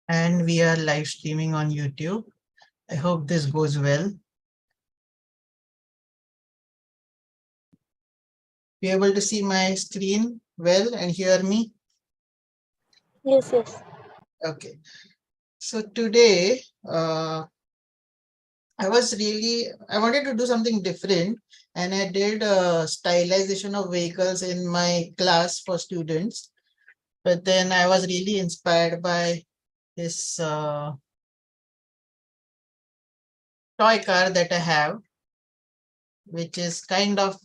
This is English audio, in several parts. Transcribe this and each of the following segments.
and we are live streaming on YouTube. I hope this goes well. Be able to see my screen well and hear me? Yes, yes. Okay. So today, I wanted to do something different, and I did a stylization of vehicles in my class for students. But then I was really inspired by this toy car that I have, which is kind of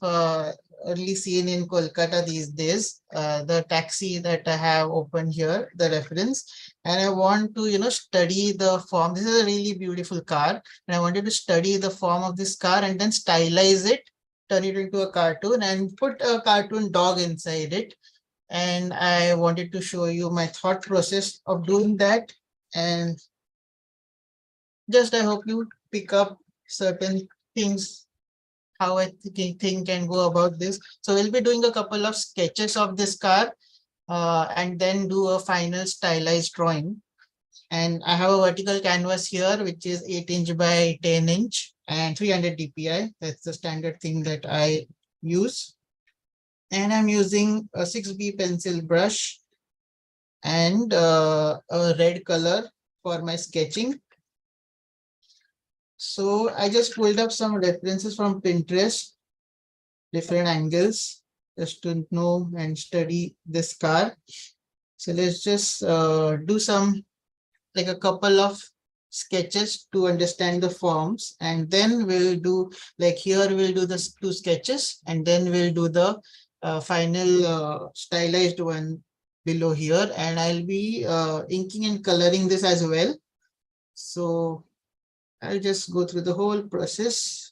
early seen in Kolkata these days. The taxi that I have open here, the reference, and I want to, study the form. This is a really beautiful car, and I wanted to study the form of this car and then stylize it, turn it into a cartoon, and put a cartoon dog inside it. And I wanted to show you my thought process of doing that. And just I hope you pick up certain things how I think and go about this. So we'll be doing a couple of sketches of this car and then do a final stylized drawing. And I have a vertical canvas here, which is 8" by 10" and 300 dpi. That's the standard thing that I use. And I'm using a 6B pencil brush and a red color for my sketching. So I just pulled up some references from Pinterest, different angles, just to know and study this car. So let's just do some, like a couple of sketches to understand the forms, and then we'll do, like here we'll do the two sketches, and then we'll do the final stylized one below here, and I'll be inking and coloring this as well. So I'll just go through the whole process,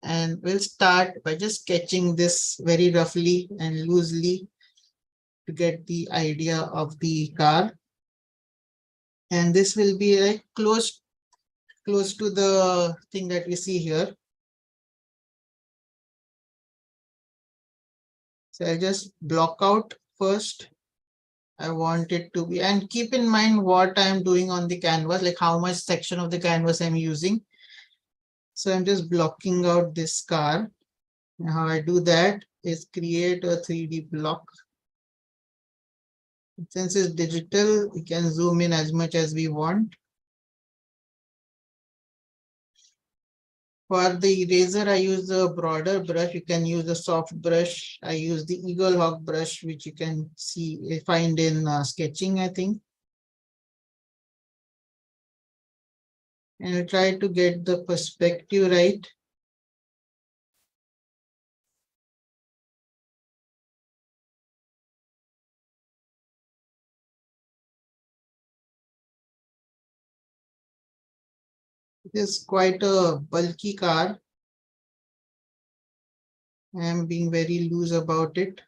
and we'll start by just sketching this very roughly and loosely to get the idea of the car. And this will be like close to the thing that we see here. So I'll just block out first. I want it to be, and keep in mind what I'm doing on the canvas, like how much section of the canvas I'm using. So I'm just blocking out this car. And how I do that is create a 3D block. Since it's digital, we can zoom in as much as we want. For the eraser, I use a broader brush. You can use a soft brush. I use the Eagle Hawk brush, which you can see, find in sketching, I think. And I try to get the perspective right. It is quite a bulky car. I am being very loose about it.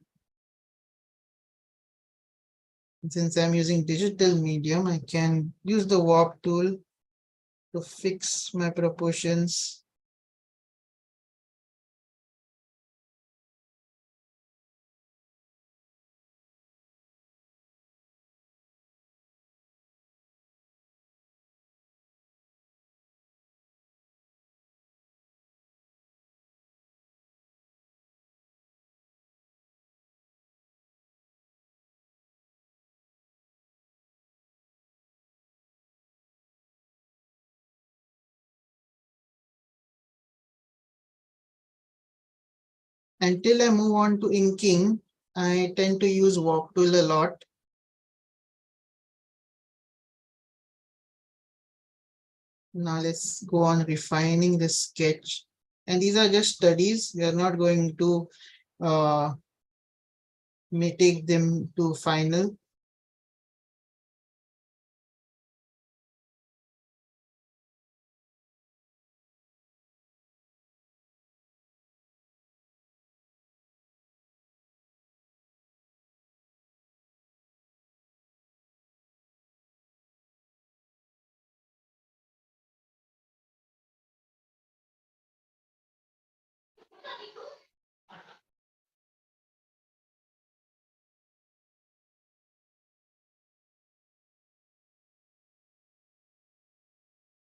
Since I'm using digital medium, I can use the warp tool to fix my proportions. Until I move on to inking, I tend to use warp tool a lot. Now let's go on refining the sketch. And these are just studies. We are not going to take them to final.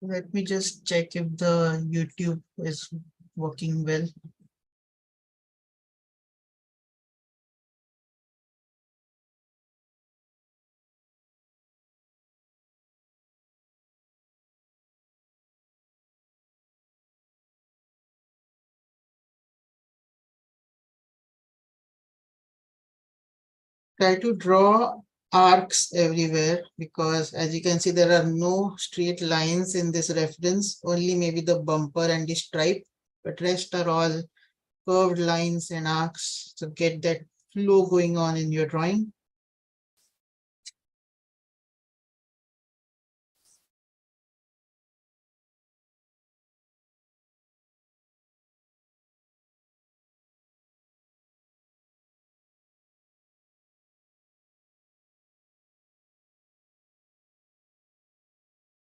Let me just check if the YouTube is working well. Try to draw arcs everywhere because as you can see, there are no straight lines in this reference, only maybe the bumper and the stripe, but rest are all curved lines and arcs. So get that flow going on in your drawing.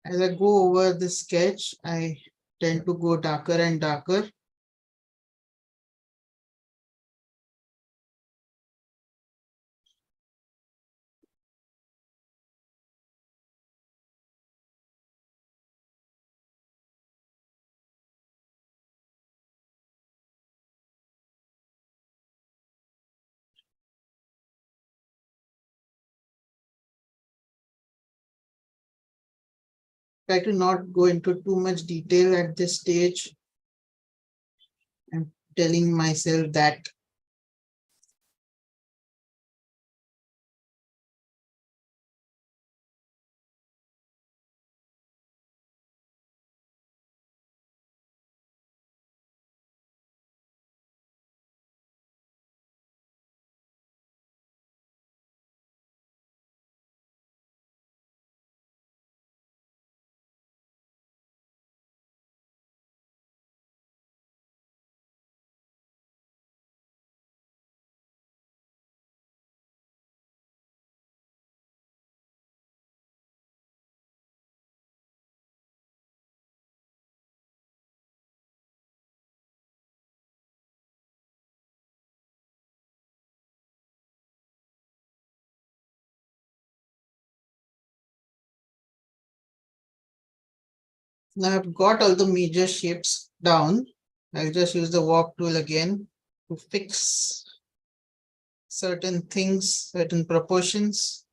As I go over the sketch, I tend to go darker and darker. Try to not go into too much detail at this stage. I'm telling myself that now I've got all the major shapes down. I'll just use the warp tool again to fix certain things, certain proportions.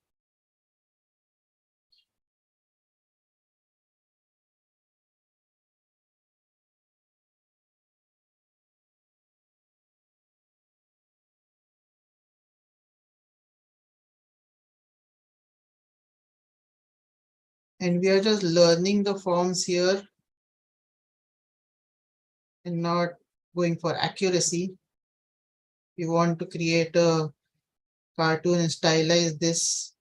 And we are just learning the forms here and not going for accuracy. We want to create a cartoon and stylize this.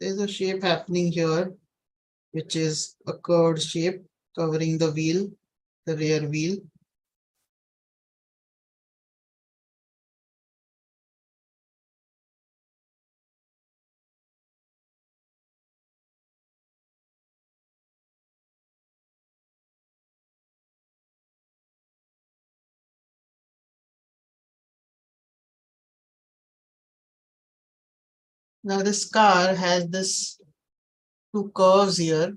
There's a shape happening here, which is a curved shape covering the wheel, the rear wheel. Now this car has this two curves here,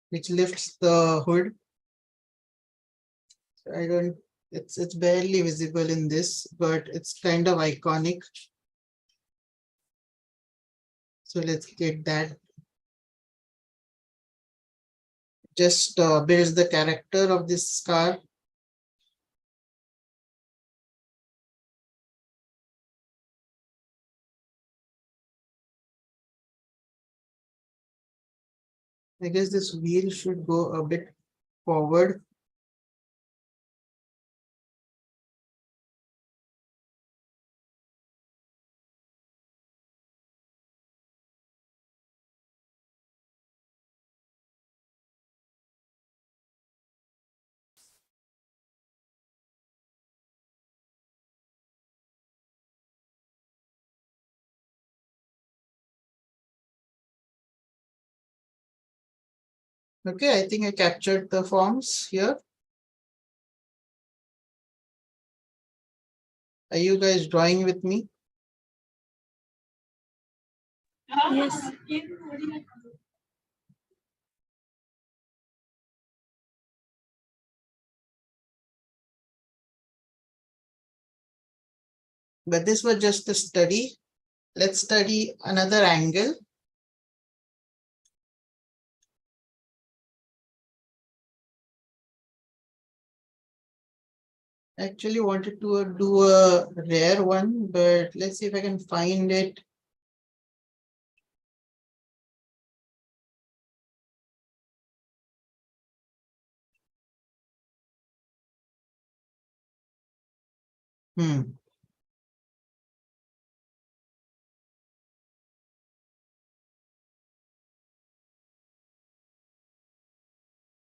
which lifts the hood. I don't, it's barely visible in this, but it's kind of iconic. So let's get that. Just builds the character of this car. I guess this wheel should go a bit forward. Okay, I think I captured the forms here. Are you guys drawing with me? Yes. But this was just a study. Let's study another angle. Actually wanted to do a rare one, but let's see if I can find it. Hmm.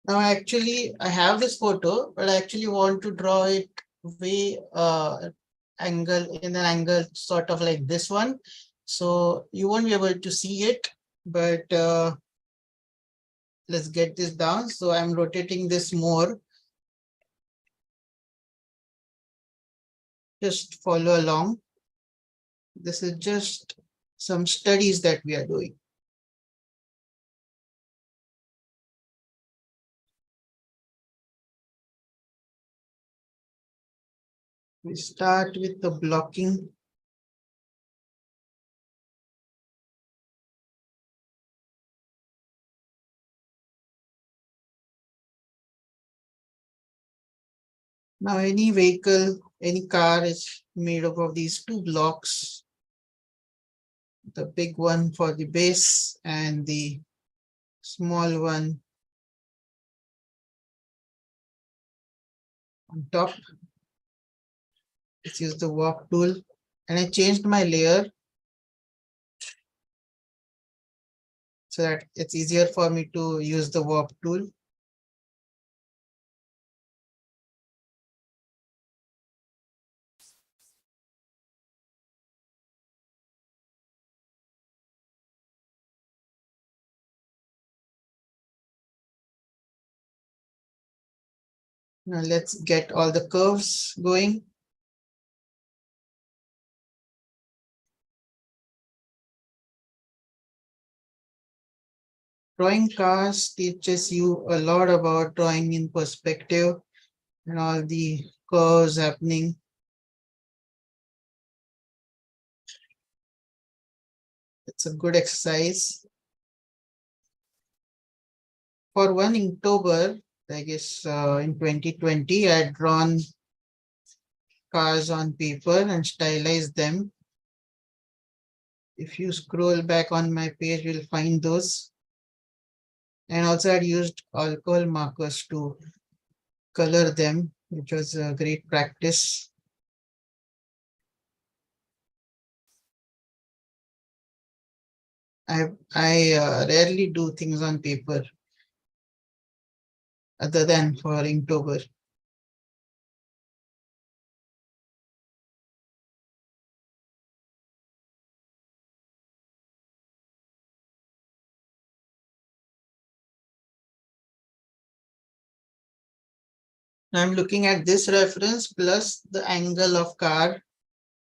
Now, actually, I have this photo, but I actually want to draw it way angle in an angle sort of like this one. So you won't be able to see it, but let's get this down. So I'm rotating this more. Just follow along. This is just some studies that we are doing. We start with the blocking. Now, any vehicle, any car is made up of these two blocks. The big one for the base and the small one on top. Let's use the warp tool. And I changed my layer so that it's easier for me to use the warp tool. Now let's get all the curves going. Drawing cars teaches you a lot about drawing in perspective and all the curves happening. It's a good exercise. For one Inktober, I guess in 2020, I had drawn cars on paper and stylized them. If you scroll back on my page, you'll find those. And also I'd used alcohol markers to color them, which was a great practice. I rarely do things on paper other than for Inktober. I'm looking at this reference plus the angle of car,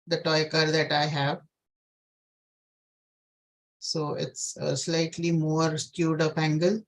the toy car that I have. So it's a slightly more skewed up angle.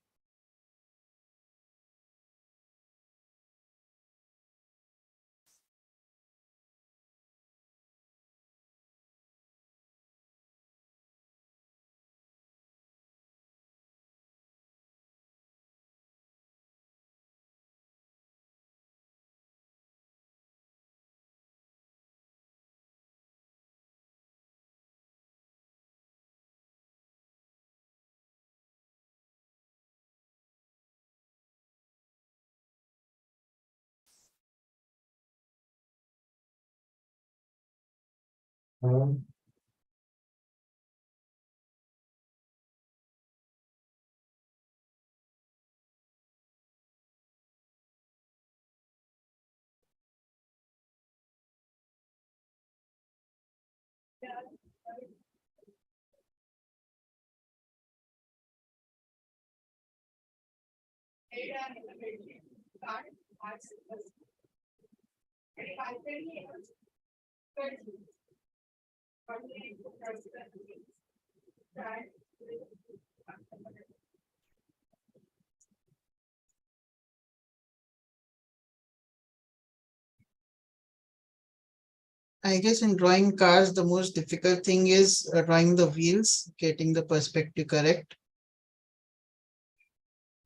I guess in drawing cars, the most difficult thing is drawing the wheels, getting the perspective correct.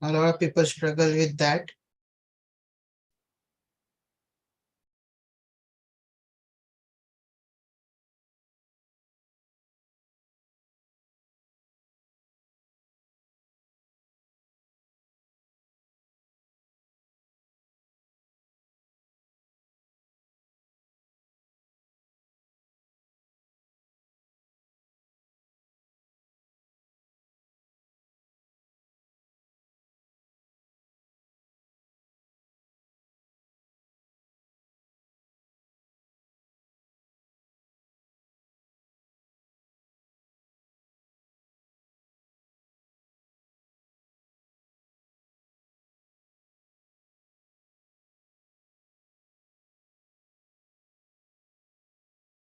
A lot of people struggle with that.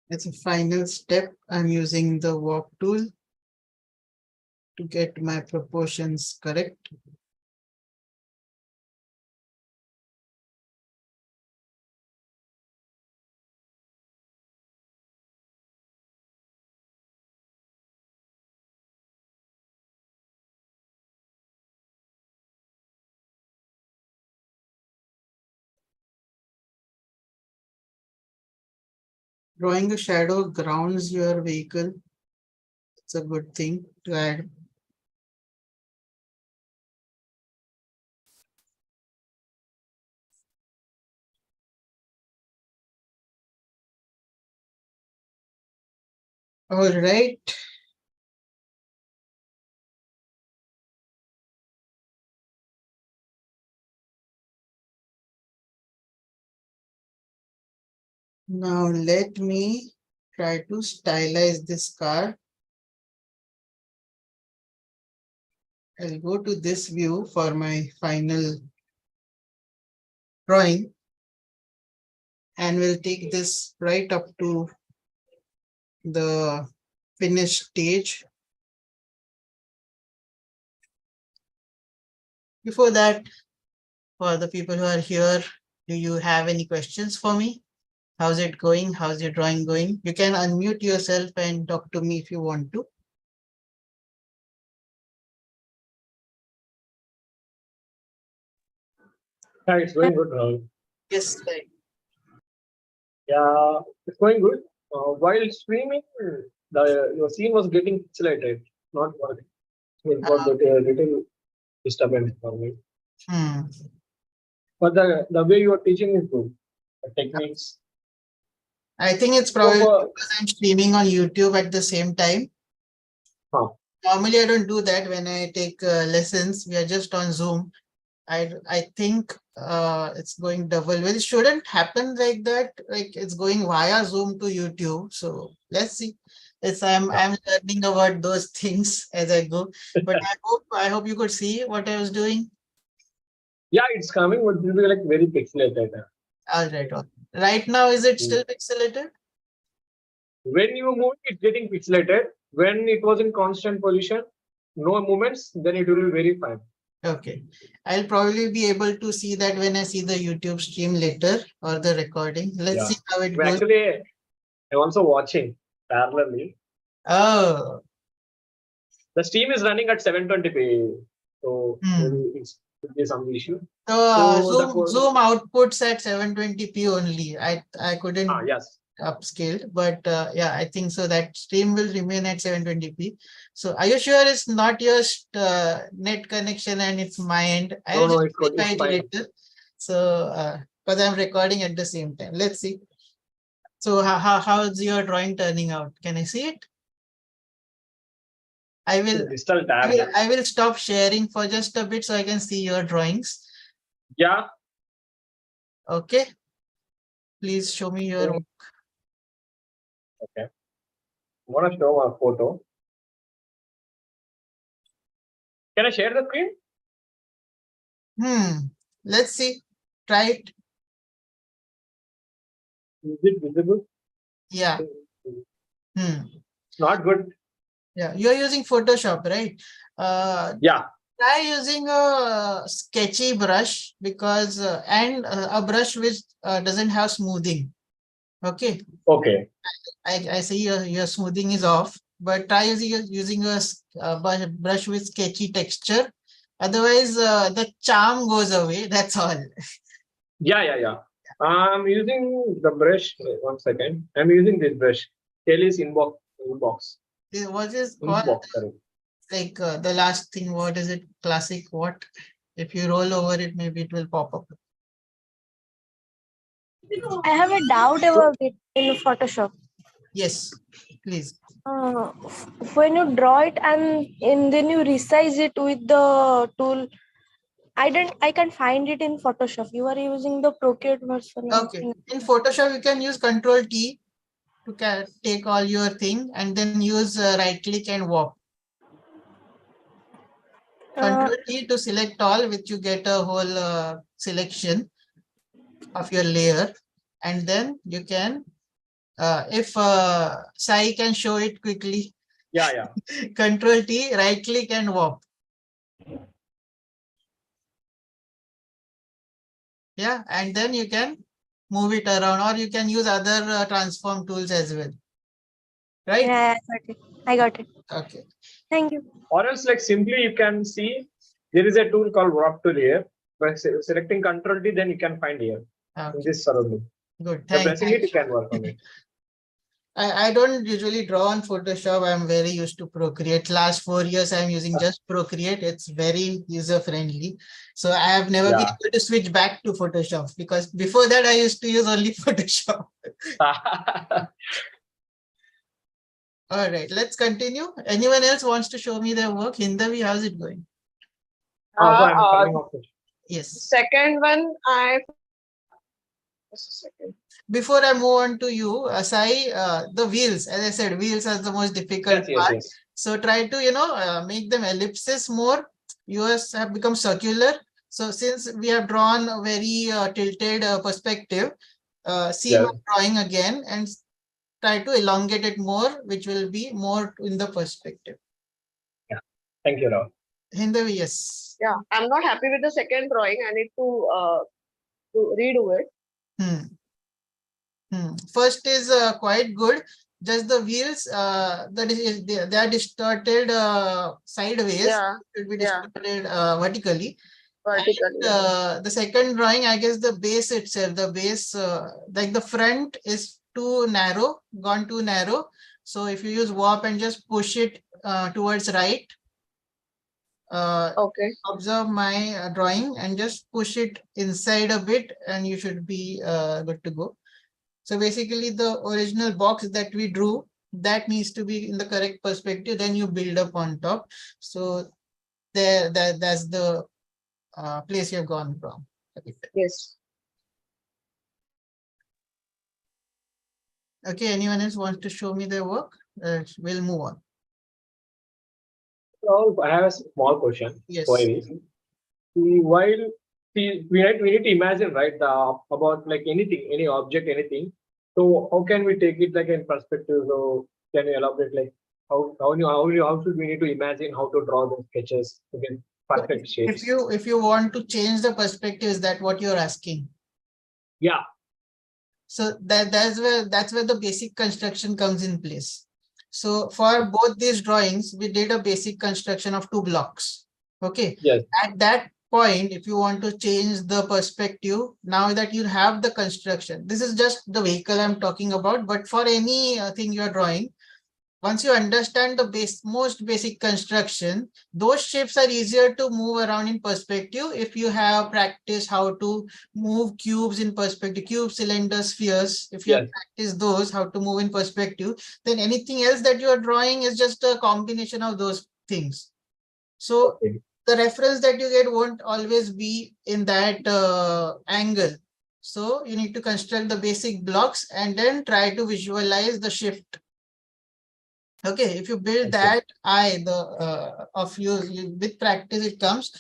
As a final step, I'm using the warp tool to get my proportions correct. Drawing a shadow grounds your vehicle. It's a good thing to add. All right. Now let me try to stylize this car. I'll go to this view for my final drawing and we'll take this right up to the finished stage. Before that, for the people who are here, do you have any questions for me? How's it going? How's your drawing going? You can unmute yourself and talk to me if you want to. Yeah, it's going good, Rahul. Yes, right. Yeah, it's going good. While streaming, your scene was getting pixelated, not working. So it was Uh, a little disturbance for me. hmm. But the way you are teaching is good. The techniques. I think it's So, probably because I'm streaming on YouTube at the same time. huh. Normally, I don't do that when I take lessons. We are just on Zoom. I think it's going double. Well, it shouldn't happen like that. Like it's going via Zoom to YouTube. So let's see. It's Yeah. I'm learning about those things as I go. But I hope you could see what I was doing. Yeah, it's coming, but it will be like very pixelated. All right. Right now, is it Mm. still pixelated? When you move, it's getting pixelated. When it was in constant position, no movements, then it will be very fine. Okay. I'll probably be able to see that when I see the YouTube stream later or the recording. Let's Yeah. see how it Well, goes. actually, I'm also watching parallelly. Oh, The stream is running at 720p, so hmm. maybe it's could be some issue. So So that Zoom was Zoom outputs at 720p only. I couldn't yes. upscale, but yeah, I think so that stream will remain at 720p. So are you sure it's not your net connection and it's my end? No, I'll no, just it's good. It's verify it fine. later. So because I'm recording at the same time. Let's see. So how's your drawing turning out? Can I see it? I will Digital I tab. will I will stop sharing for just a bit so I can see your drawings. Yeah. Okay. Please show me your Okay. I'm gonna show a photo. Can I share the screen? Let's see. Try it. Is it visible? Yeah. Not good. Yeah. You're using Photoshop, right? Yeah. Try using a sketchy brush because and a brush which doesn't have smoothing. Okay. Okay. I see your smoothing is off, but try using a brush with sketchy texture. Otherwise, the charm goes away. That's all. Yeah. I'm using the brush. Wait, 1 second. I'm using this brush. Kelly's inbox. What is called Correct. like the last thing? What is it? Classic what? If you roll over it, maybe it will pop up. I have a doubt about it in Photoshop. Yes, please. When you draw it and then you resize it with the tool, I can't find it in Photoshop. You are using the Procreate version. Okay. In Photoshop, you can use Control T to take all your thing and then use right click and warp. Control T to select all, which you get a whole selection of your layer, and then you can if Sai can show it quickly. Yeah. Control T, right click and warp. Yeah, and then you can move it around, or you can use other transform tools as well. Right? Yeah, I got it. Okay. Thank you. Or else, like simply you can see there is a tool called warp tool here. By selecting Control T, then you can find here in this surrounding. Good. By Thanks. pressing it, you can work on it. I don't usually draw on Photoshop. I'm very used to Procreate. Last 4 years, I'm using just Procreate. It's very user friendly. So I have never been able to switch back to Photoshop because before that, I used to use only Photoshop. All right, let's continue. Anyone else wants to show me their work? Hindavi, how's it going? So I'm coming off it. Yes. Second one, just a second. Before I move on to you, Sai, the wheels, as I said, wheels are the most difficult part. Yes. So try to, make them ellipses more. Yours have become circular. So since we have drawn a very tilted perspective, see my drawing again and try to elongate it more, which will be more in the perspective. Yeah. Thank you, Rahul. Hindavi, yes. Yeah, I'm not happy with the second drawing. I need to redo it. First is quite good. Just the wheels, they are distorted sideways. Yeah. Should be distorted vertically. Vertically. And, the second drawing, I guess the base itself, like the front is too narrow, gone too narrow. So if you use warp and just push it towards right, Okay. observe my drawing and just push it inside a bit and you should be good to go. So basically the original box that we drew, that needs to be in the correct perspective, then you build up on top. So that's the place you've gone wrong. Yes. Okay, anyone else wants to show me their work? We'll move on. Rahul, I have a small question. Yes. While we need to imagine, right, about like anything, any object, anything. So how can we take it like in perspective? So can you elaborate like how should we need to imagine how to draw the sketches to get perfect shapes? If you want to change the perspective, is that what you're asking? Yeah. So that's where the basic construction comes in place. So for both these drawings, we did a basic construction of 2 blocks. Okay. Yes. At that point, if you want to change the perspective, now that you have the construction, this is just the vehicle I'm talking about, but for any thing you're drawing, once you understand the most basic construction, those shapes are easier to move around in perspective if you have practiced how to move cubes in perspective, cube, cylinders, spheres. If you have practiced those, how to move in perspective, then anything else that you are drawing is just a combination of those things. So the reference that you get won't always be in that angle. So you need to construct the basic blocks and then try to visualize the shift. Okay, if you build that eye, with practice it comes.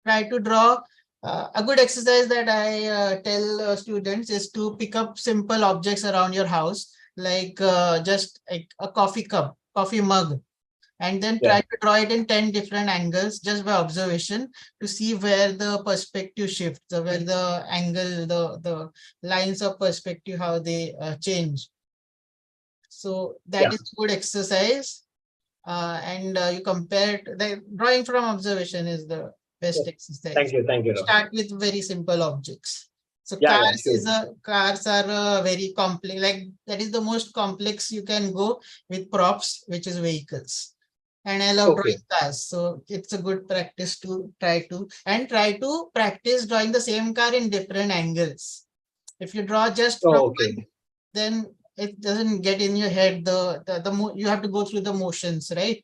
Try to draw A good exercise that I tell students is to pick up simple objects around your house, like just like a coffee cup, coffee mug, and then Yeah. try to draw it in 10 different angles just by observation to see where the perspective shifts, where the angle, the lines of perspective, how they change. So that Yeah. is good exercise. And you compare it, the drawing from observation is the best Yes. exercise. Thank you, Rahul. Start with very simple objects. So Yeah, sure. cars are very complex, like that is the most complex you can go with props, which is vehicles. And I love Okay. drawing cars, so it's a good practice to try to practice drawing the same car in different angles. If you draw just from Oh, one, okay. then it doesn't get in your head. You have to go through the motions, right?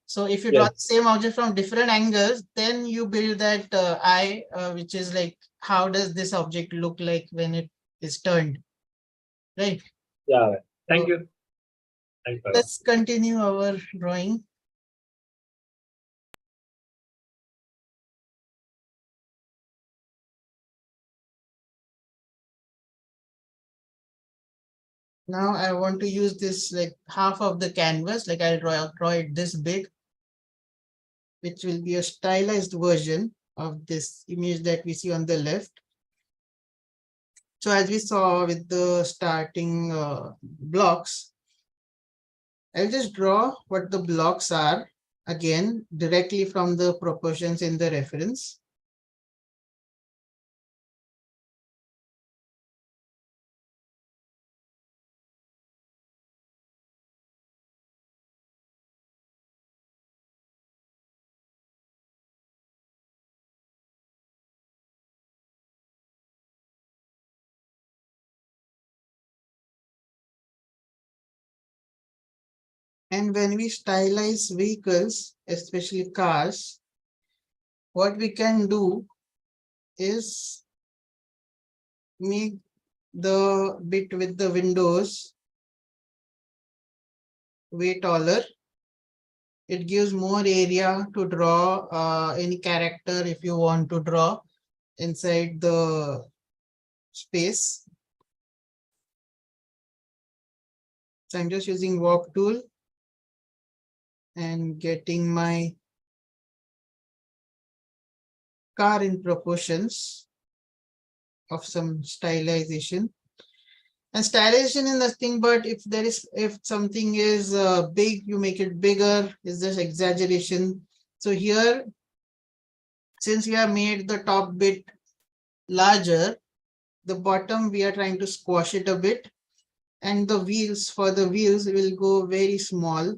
So if you draw Yes. the same object from different angles, then you build that eye, which is like, how does this object look like when it is turned, right? Yeah. Thank So you. Thanks, Rahul. let's continue our drawing. Now I want to use this like half of the canvas, like I'll draw it this big, which will be a stylized version of this image that we see on the left. So as we saw with the starting blocks, I'll just draw what the blocks are again directly from the proportions in the reference. And when we stylize vehicles, especially cars, what we can do is make the bit with the windows way taller. It gives more area to draw any character if you want to draw inside the space. So I'm just using walk tool and getting my car in proportions of some stylization. And stylization is nothing but if something is big, you make it bigger, is this exaggeration. So here, since we have made the top bit larger, the bottom we are trying to squash it a bit, and the wheels will go very small.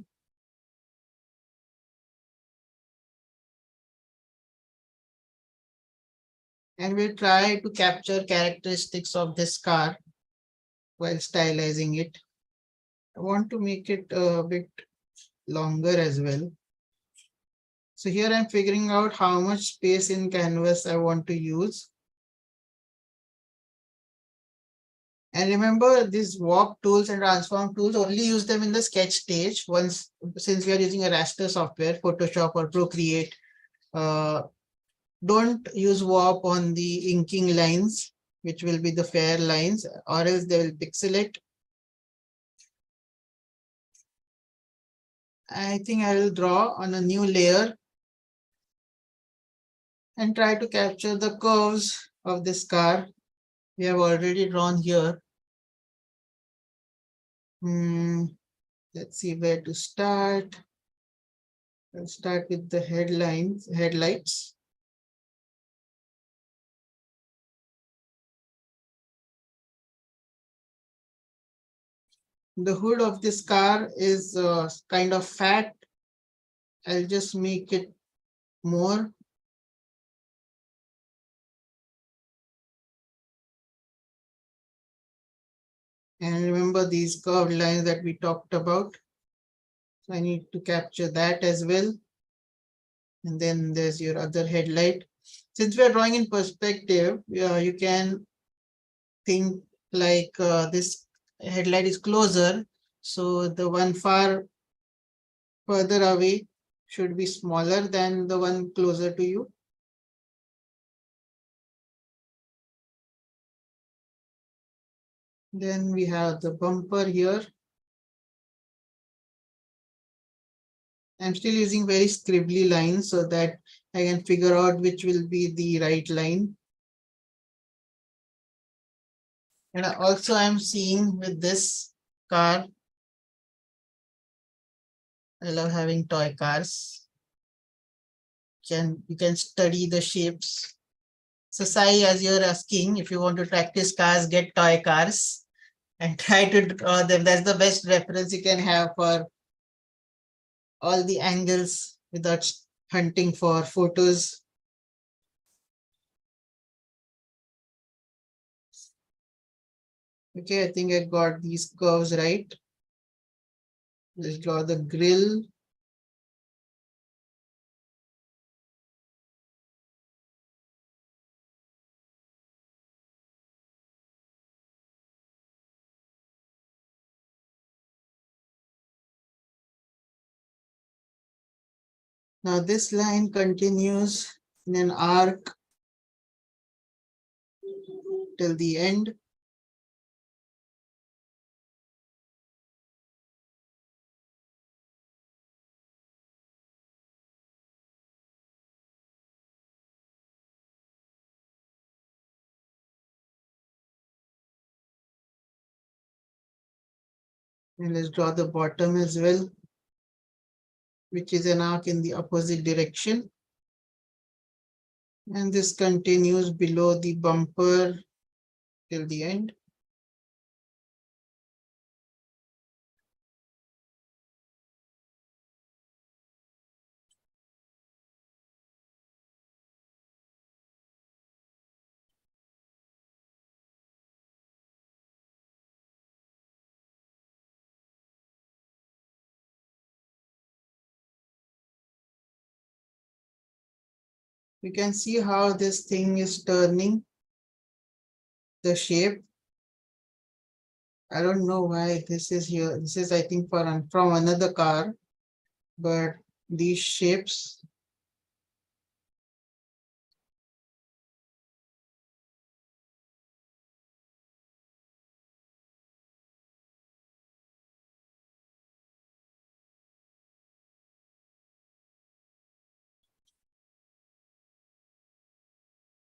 And we'll try to capture characteristics of this car while stylizing it. I want to make it a bit longer as well. So here I'm figuring out how much space in canvas I want to use. And remember, these warp tools and transform tools, only use them in the sketch stage. Since we are using a raster software, Photoshop or Procreate, don't use warp on the inking lines, which will be the fair lines, or else they will pixelate. I think I will draw on a new layer and try to capture the curves of this car. We have already drawn here. Let's see where to start. I'll start with the headlights. The hood of this car is kind of fat. I'll just make it more. And remember these curved lines that we talked about. So I need to capture that as well. And then there's your other headlight. Since we are drawing in perspective, you can think like this headlight is closer. So the one further away should be smaller than the one closer to you. Then we have the bumper here. I'm still using very scribbly lines so that I can figure out which will be the right line. And also I'm seeing with this car, I love having toy cars. You can study the shapes. So Sai, as you're asking, if you want to practice cars, get toy cars and try to draw them. That's the best reference you can have for all the angles without hunting for photos. Okay, I think I got these curves right. Let's draw the grill. Now this line continues in an arc till the end. And let's draw the bottom as well, which is an arc in the opposite direction. And this continues below the bumper till the end. You can see how this thing is turning the shape. I don't know why this is here. This is, I think, from another car, but these shapes.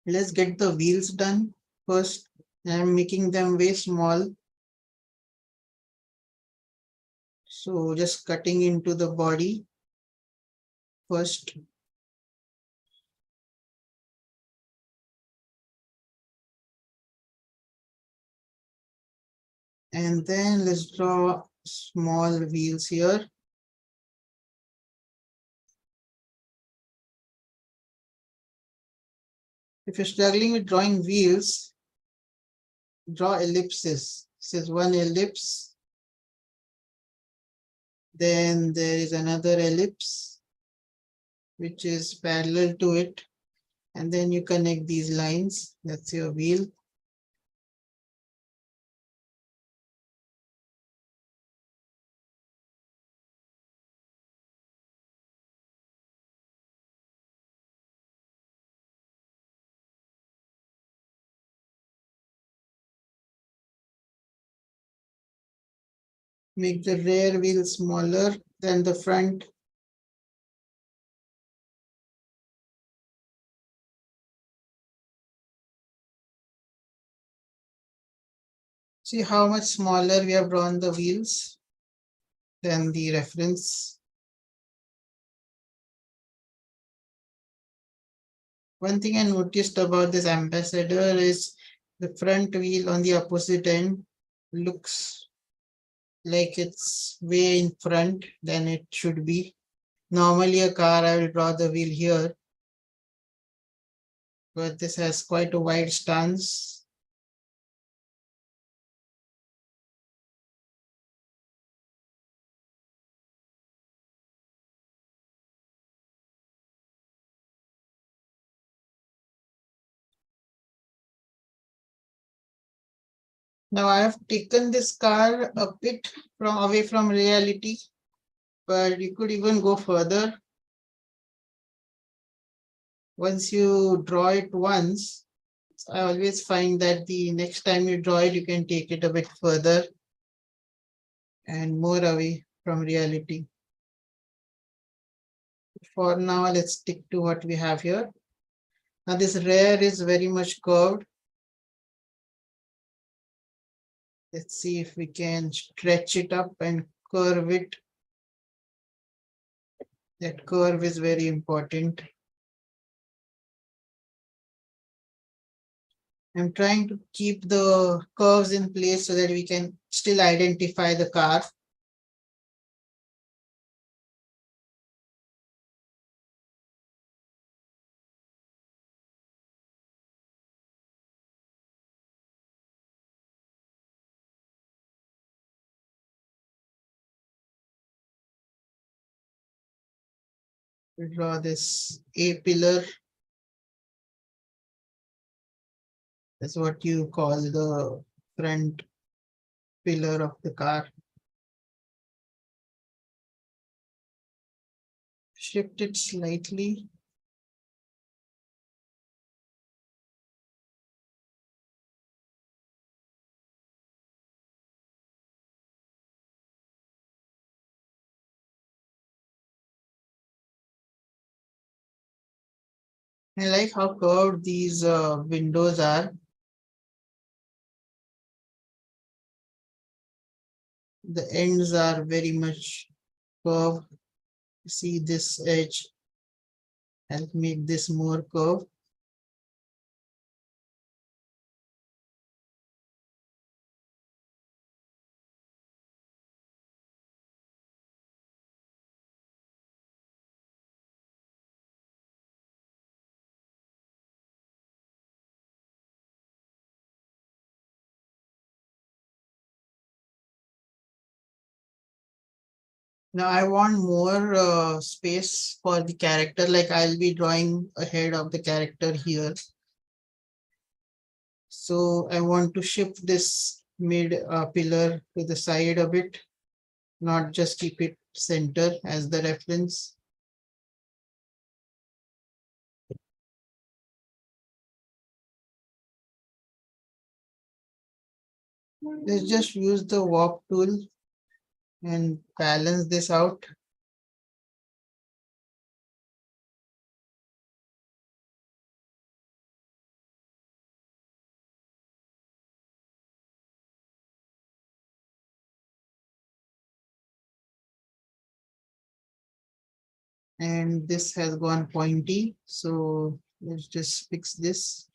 Let's get the wheels done first. I'm making them way small. So just cutting into the body first. And then let's draw small wheels here. If you're struggling with drawing wheels, draw ellipses. This is one ellipse. Then there is another ellipse, which is parallel to it. And then you connect these lines. That's your wheel. Make the rear wheel smaller than the front. See how much smaller we have drawn the wheels than the reference. One thing I noticed about this ambassador is the front wheel on the opposite end looks like it's way in front than it should be. Normally a car, I will draw the wheel here, but this has quite a wide stance. Now I have taken this car a bit away from reality, but you could even go further. Once you draw it once, I always find that the next time you draw it, you can take it a bit further and more away from reality. For now, let's stick to what we have here. Now this rear is very much curved. Let's see if we can stretch it up and curve it. That curve is very important. I'm trying to keep the curves in place so that we can still identify the car. We draw this A pillar. That's what you call the front pillar of the car. Shift it slightly. I like how curved these windows are. The ends are very much curved. See this edge. I'll make this more curved. Now I want more space for the character, like I'll be drawing ahead of the character here. So I want to shift this mid pillar to the side a bit, not just keep it center as the reference. Let's just use the warp tool and balance this out. And this has gone pointy, so let's just fix this.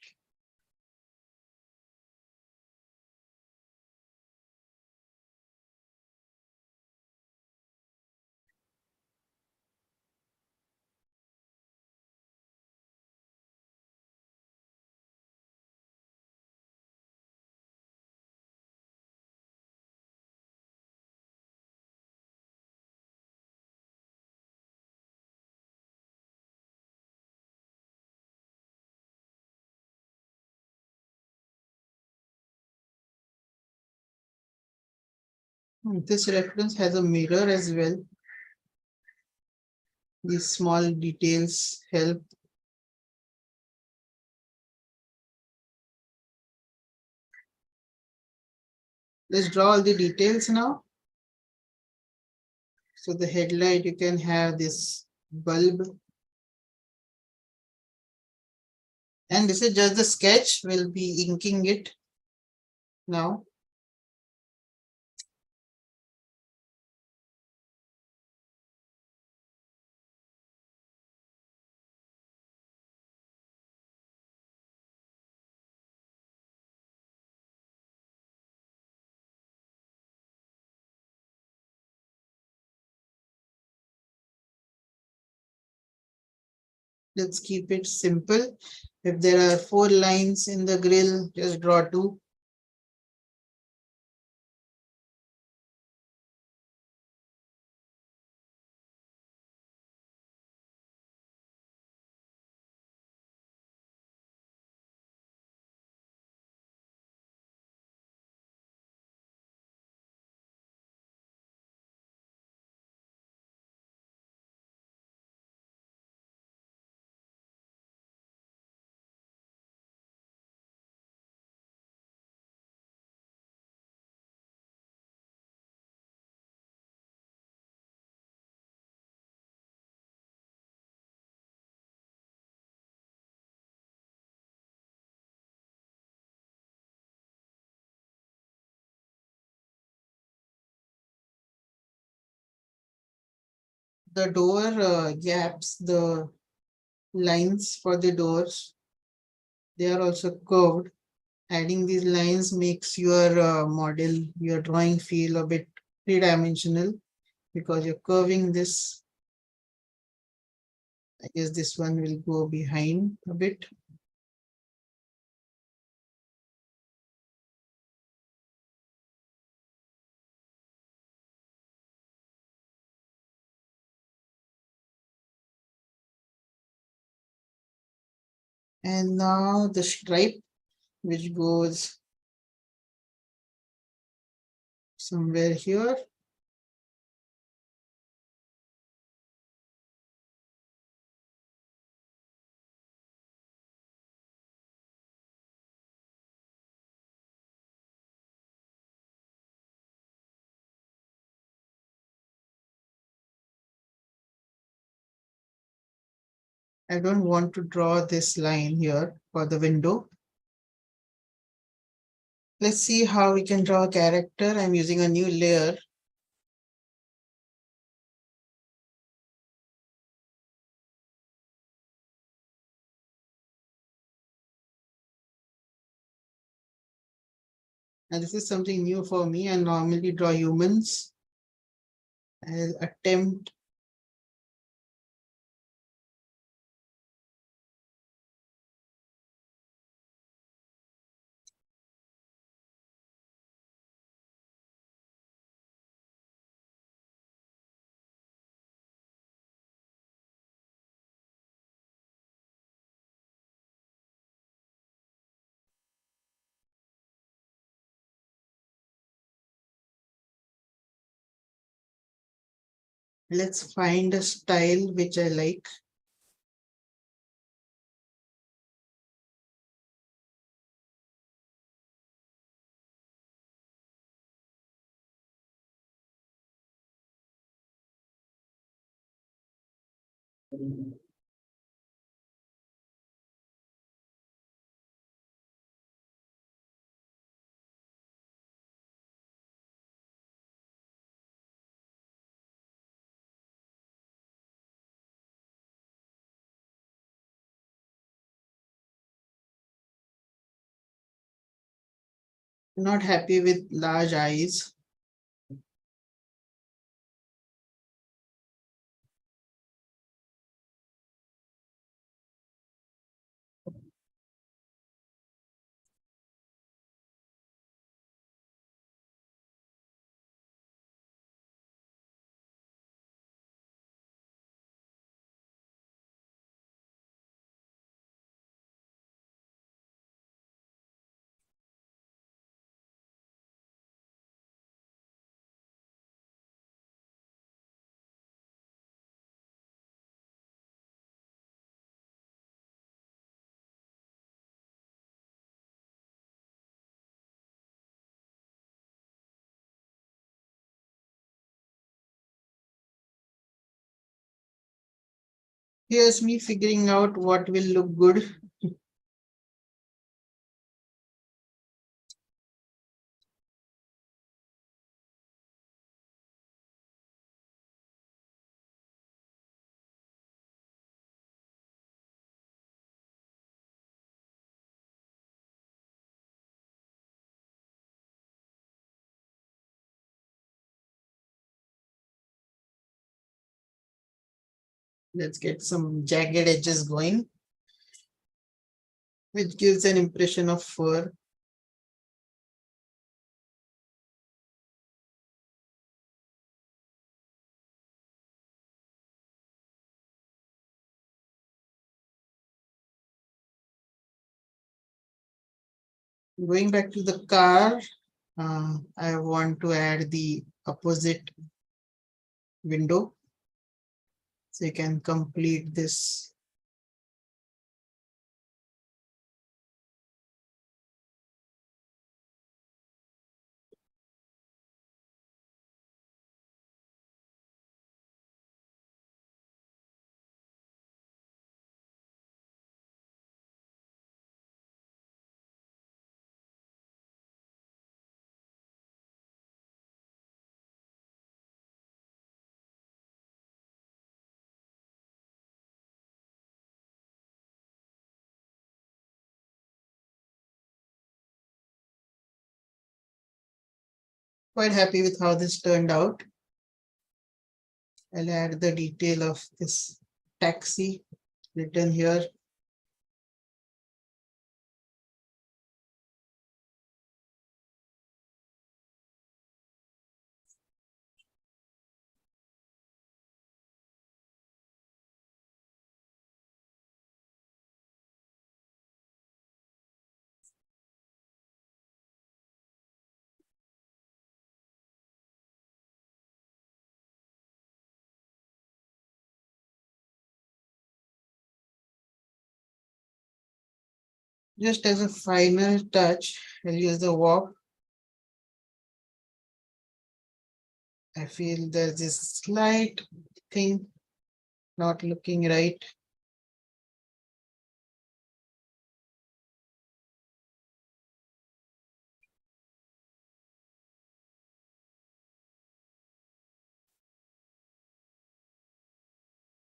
This reference has a mirror as well. These small details help. Let's draw all the details now. So the headlight, you can have this bulb. And this is just the sketch. We'll be inking it now. Let's keep it simple. If there are 4 lines in the grill, just draw 2. the door gaps, the lines for the doors, they are also curved. Adding these lines makes your model, your drawing feel a bit three-dimensional because you're curving this. I guess this one will go behind a bit. And now the stripe, which goes somewhere here. I don't want to draw this line here for the window. Let's see how we can draw a character. I'm using a new layer. And this is something new for me. I normally draw humans. I'll attempt let's find a style which I like. Not happy with large eyes. Here's me figuring out what will look good. Let's get some jagged edges going, which gives an impression of fur. Going back to the car, I want to add the opposite window so you can complete this. Quite happy with how this turned out. I'll add the detail of this taxi written here. Just as a final touch, I'll use the warp. I feel there's this slight thing not looking right.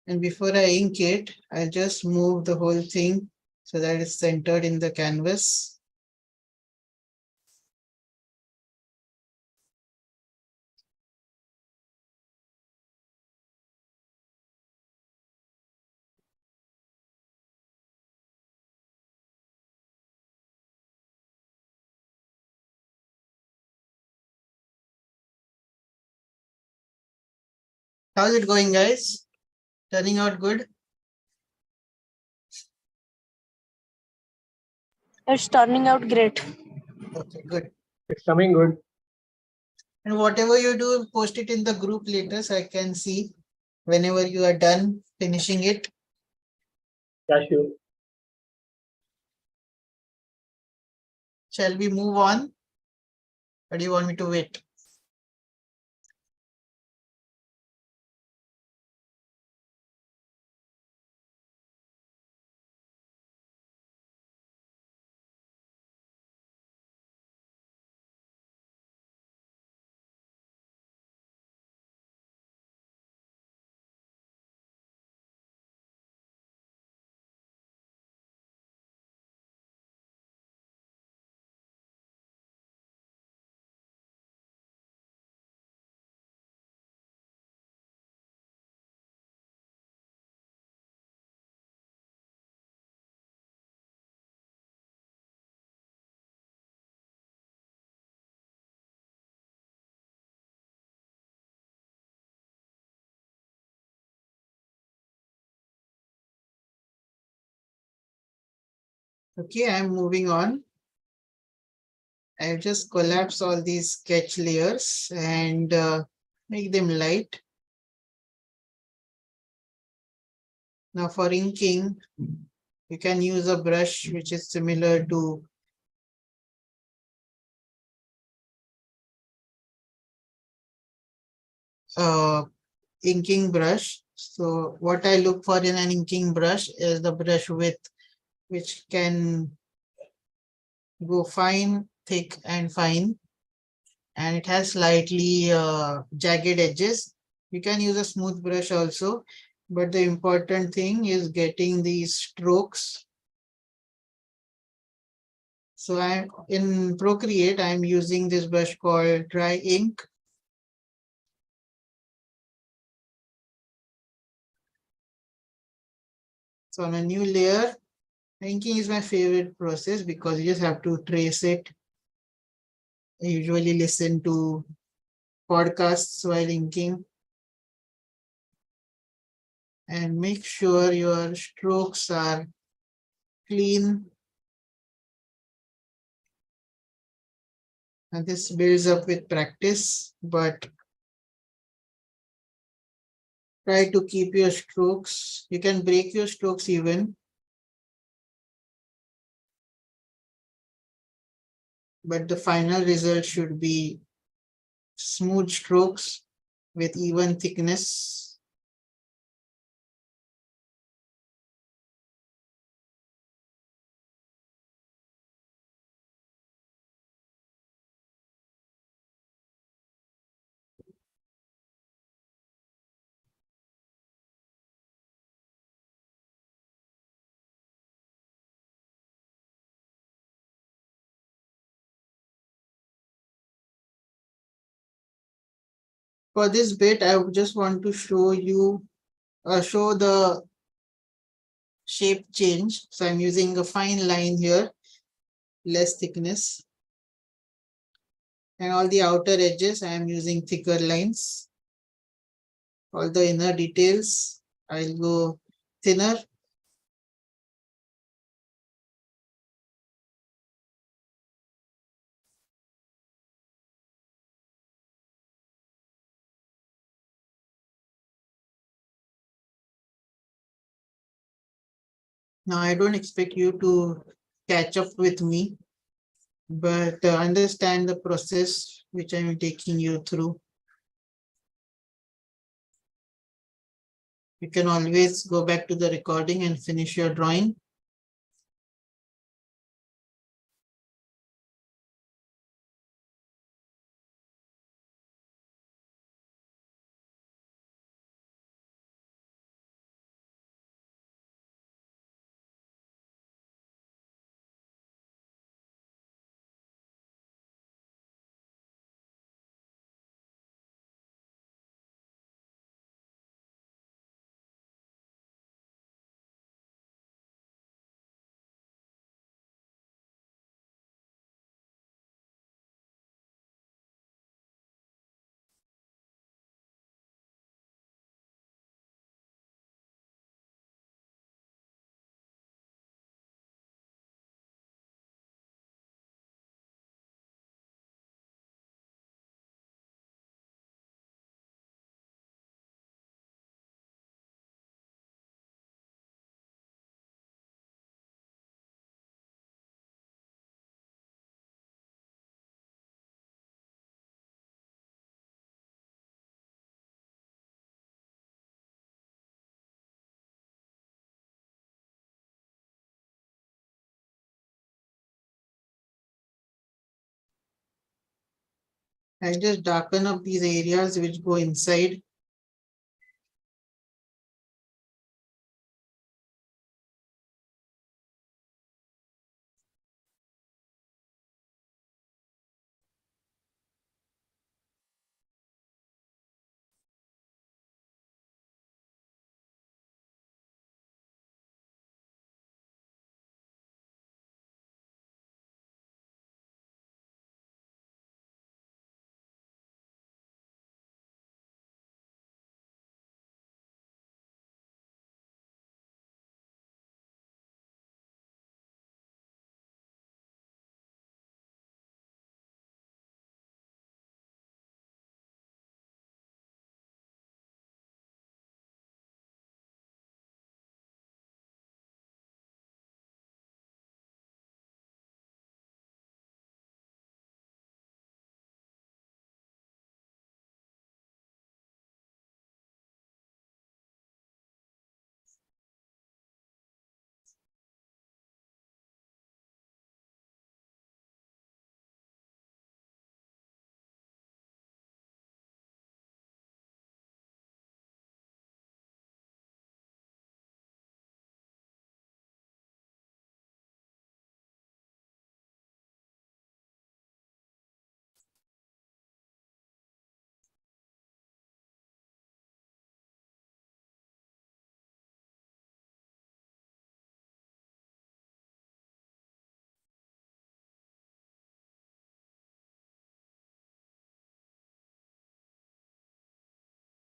And before I ink it, I'll just move the whole thing so that it's centered in the canvas. How's it going, guys? Turning out good? It's turning out great. Okay, good. It's coming good. And whatever you do, post it in the group later so I can see whenever you are done finishing it. Yeah, sure. Shall we move on? Or do you want me to wait? Okay, I'm moving on. I'll just collapse all these sketch layers and make them light. Now for inking, you can use a brush which is similar to inking brush. So what I look for in an inking brush is the brush width, which can go fine, thick and fine. And it has slightly jagged edges. You can use a smooth brush also, but the important thing is getting these strokes. So I'm in Procreate, I'm using this brush called Dry Ink. So on a new layer, inking is my favorite process because you just have to trace it. I usually listen to podcasts while inking. And make sure your strokes are clean. And this builds up with practice, but try to keep your strokes. You can break your strokes even. But the final result should be smooth strokes with even thickness. For this bit, I just want to show you, show the shape change. So I'm using a fine line here, less thickness. And all the outer edges, I am using thicker lines. All the inner details, I'll go thinner. Now, I don't expect you to catch up with me, but understand the process which I'm taking you through. You can always go back to the recording and finish your drawing. I just darken up these areas which go inside.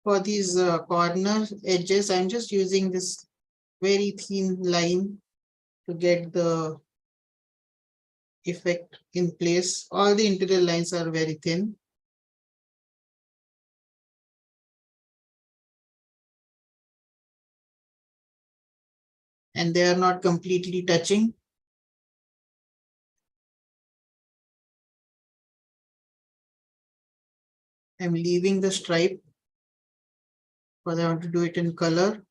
For these corner edges, I'm just using this very thin line to get the effect in place. All the interior lines are very thin. And they are not completely touching. I'm leaving the stripe because I want to do it in color.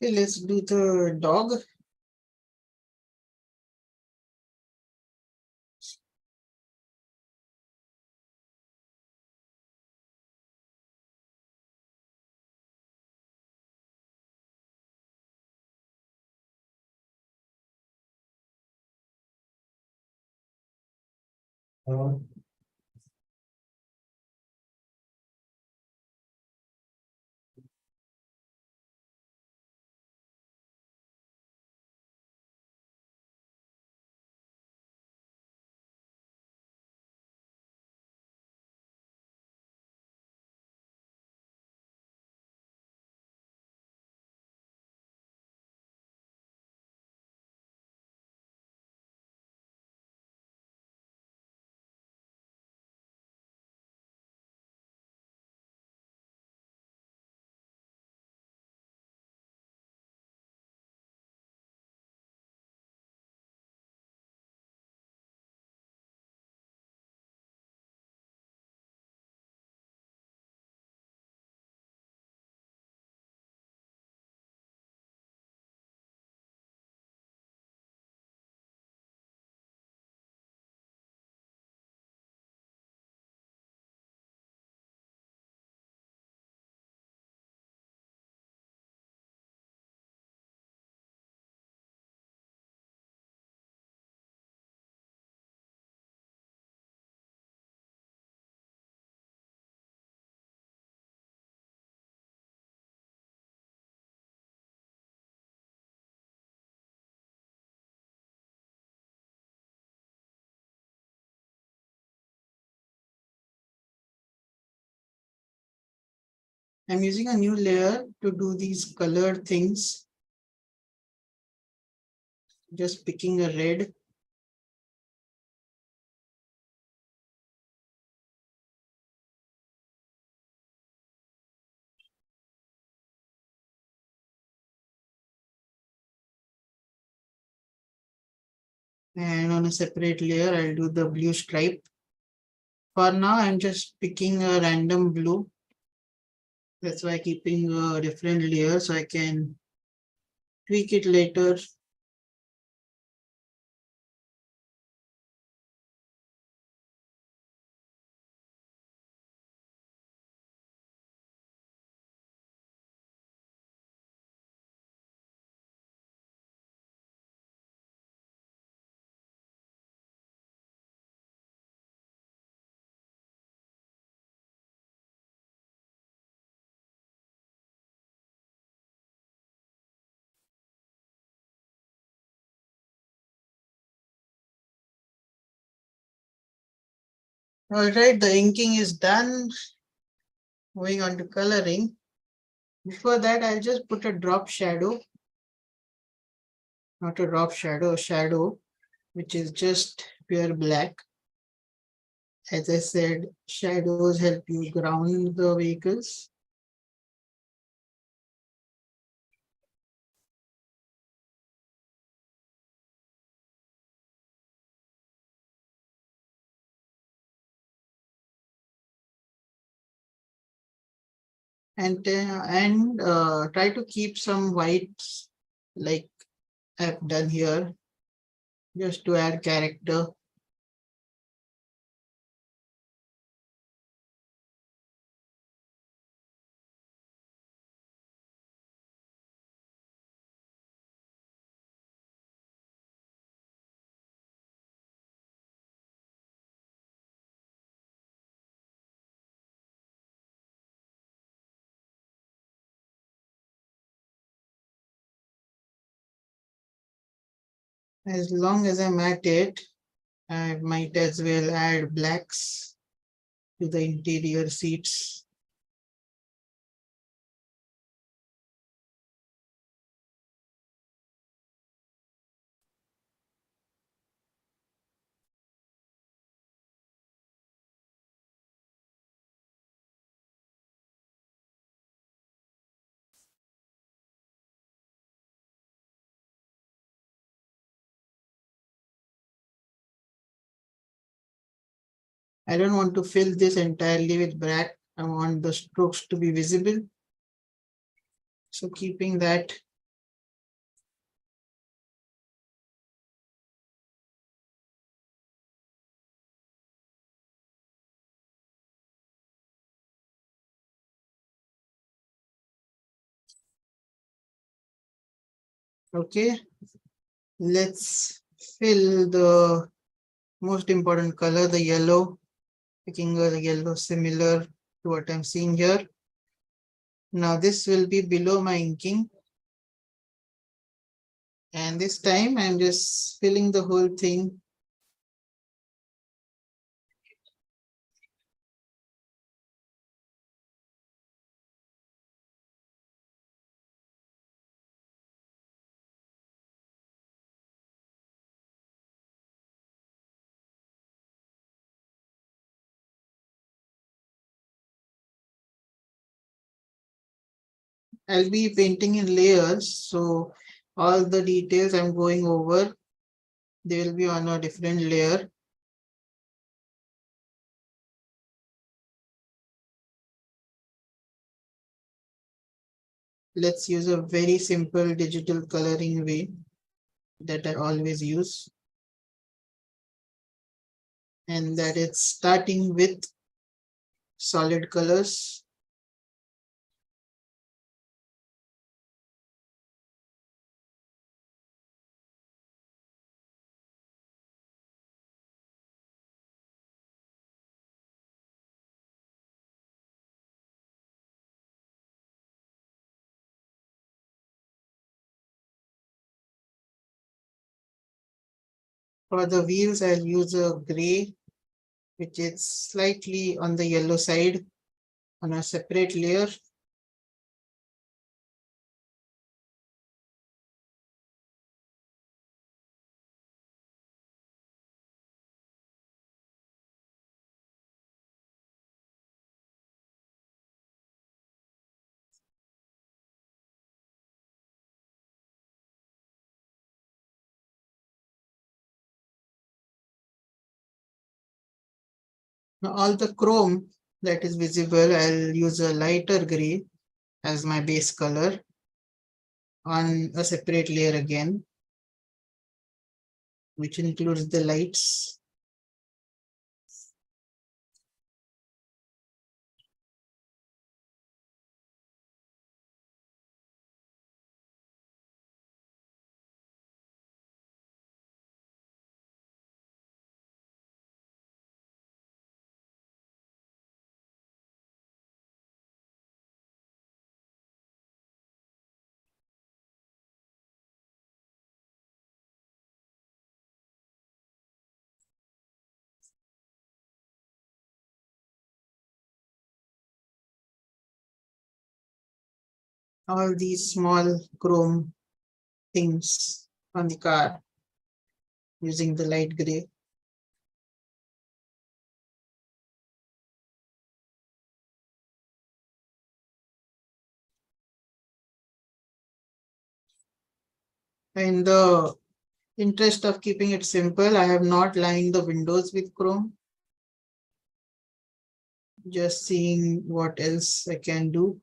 Okay, let's do the dog. I'm using a new layer to do these colored things. Just picking a red. And on a separate layer, I'll do the blue stripe. For now, I'm just picking a random blue. That's why keeping a different layer so I can tweak it later. All right, the inking is done. Moving on to coloring. Before that, I'll just put a drop shadow. Not a drop shadow, a shadow, which is just pure black. As I said, shadows help you ground the vehicles. And try to keep some whites like I've done here, just to add character. As long as I'm at it, I might as well add blacks to the interior seats. I don't want to fill this entirely with black. I want the strokes to be visible. So keeping that Okay, let's fill the most important color, the yellow, picking a yellow similar to what I'm seeing here. Now this will be below my inking. And this time I'm just filling the whole thing. I'll be painting in layers, so all the details I'm going over, they will be on a different layer. Let's use a very simple digital coloring way that I always use. And that it's starting with solid colors. For the wheels, I'll use a gray, which is slightly on the yellow side on a separate layer. Now all the chrome that is visible, I'll use a lighter gray as my base color on a separate layer again, which includes the lights. All these small chrome things on the car using the light gray. In the interest of keeping it simple, I have not lined the windows with chrome. Just seeing what else I can do.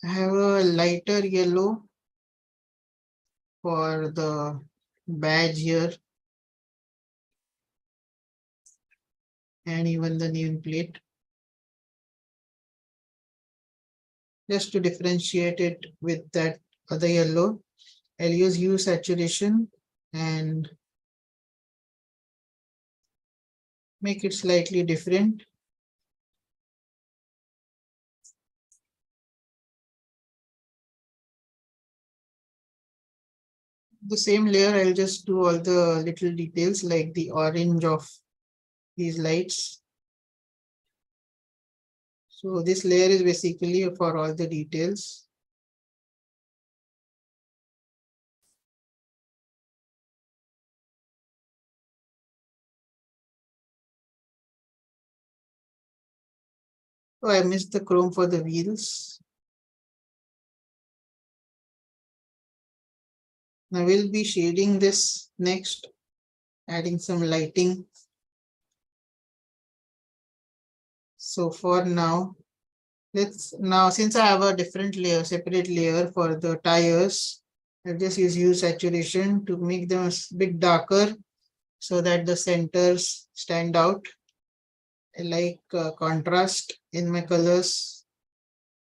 I have a lighter yellow for the badge here and even the nameplate. Just to differentiate it with that other yellow, I'll use hue saturation and make it slightly different. The same layer, I'll just do all the little details like the orange of these lights. So this layer is basically for all the details. Oh, I missed the chrome for the wheels. I will be shading this next, adding some lighting. So for now, since I have a different layer, separate layer for the tires, I'll just use hue saturation to make them a bit darker so that the centers stand out. I like contrast in my colors.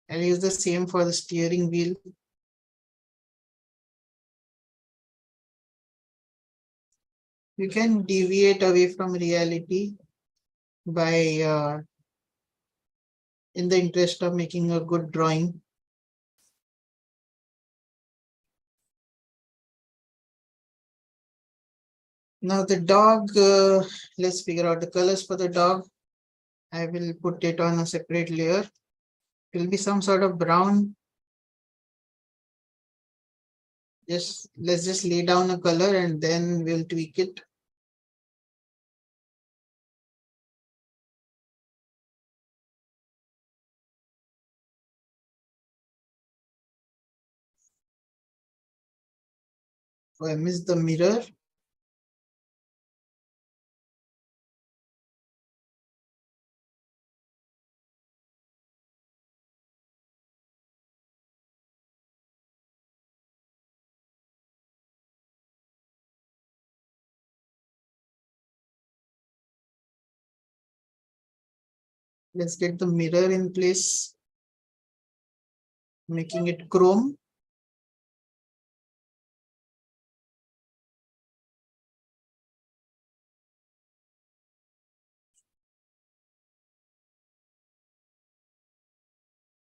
I'll use the same for the steering wheel. You can deviate away from reality by in the interest of making a good drawing. Now the dog, let's figure out the colors for the dog. I will put it on a separate layer. It will be some sort of brown. Let's just lay down a color and then we'll tweak it. Oh, I missed the mirror. Let's get the mirror in place, making it chrome.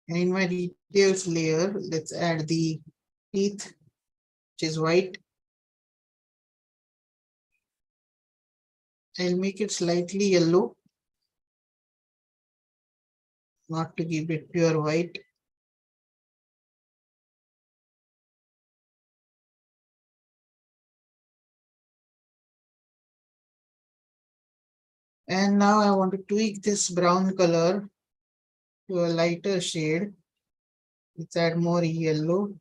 And in my details layer, let's add the teeth, which is white. I'll make it slightly yellow, not to keep it pure white. And now I want to tweak this brown color to a lighter shade. Let's add more yellow.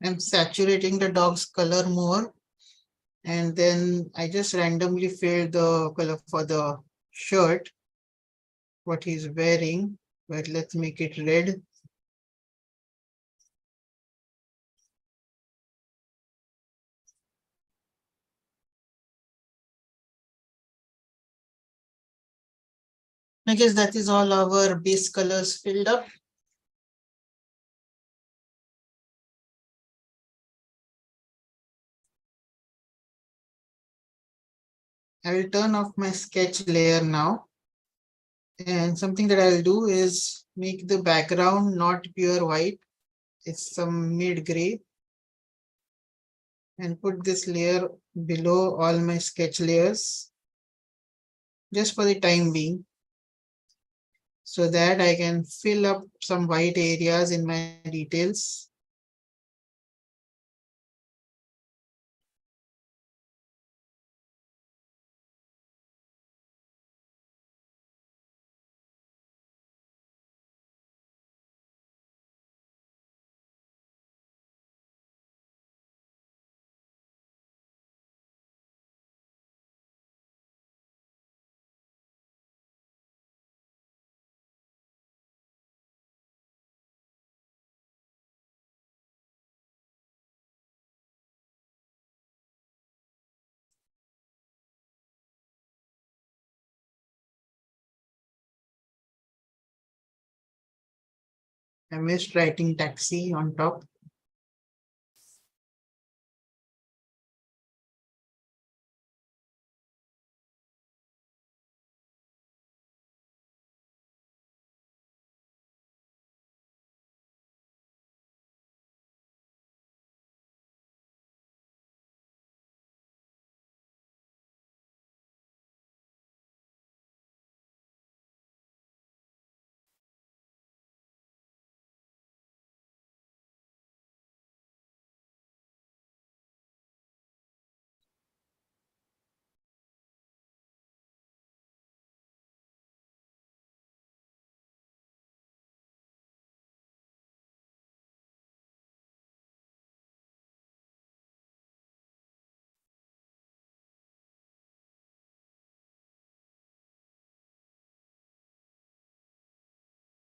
I'm saturating the dog's color more. And then I just randomly filled the color for the shirt, what he's wearing. But let's make it red. I guess that is all our base colors filled up. I will turn off my sketch layer now. And something that I'll do is make the background not pure white. It's some mid gray. And put this layer below all my sketch layers, just for the time being, so that I can fill up some white areas in my details. I missed writing taxi on top.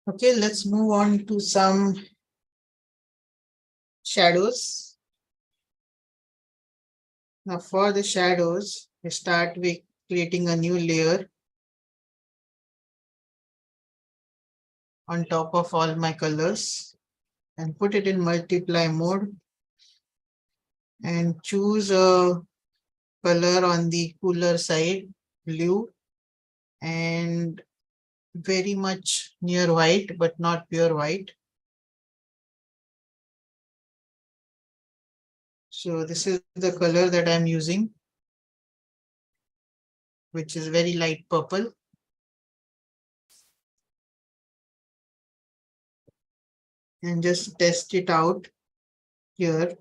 Okay, let's move on to some shadows. Now for the shadows, we start with creating a new layer on top of all my colors and put it in multiply mode and choose a color on the cooler side, blue, and very much near white, but not pure white. So this is the color that I'm using, which is very light purple. And just test it out here.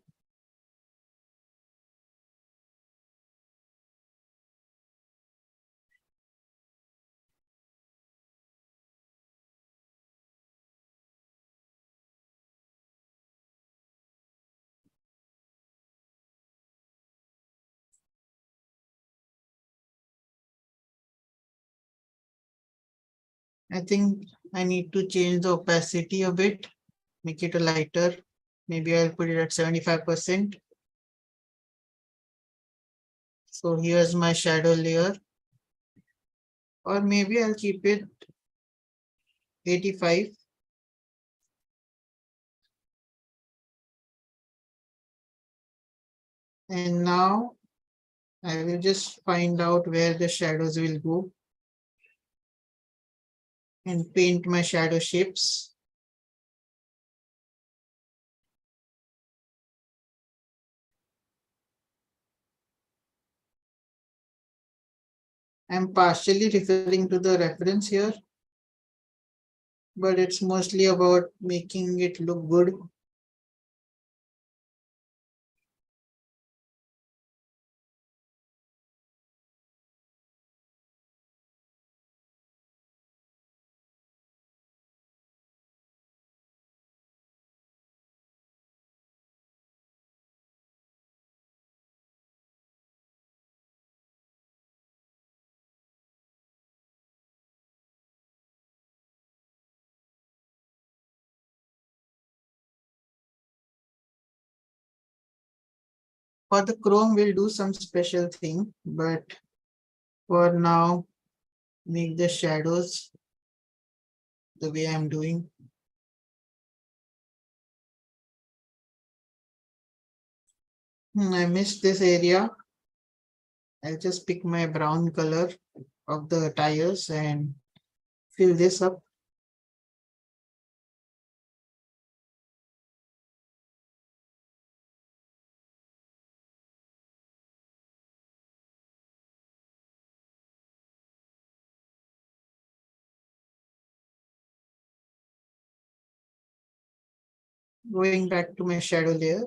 I think I need to change the opacity a bit, make it a lighter. Maybe I'll put it at 75%. So here's my shadow layer, or maybe I'll keep it 85. And now I will just find out where the shadows will go and paint my shadow shapes. I'm partially referring to the reference here, but it's mostly about making it look good. For the chrome, we'll do some special thing, but for now, make the shadows the way I'm doing. I missed this area. I'll just pick my brown color of the tires and fill this up. Going back to my shadow layer.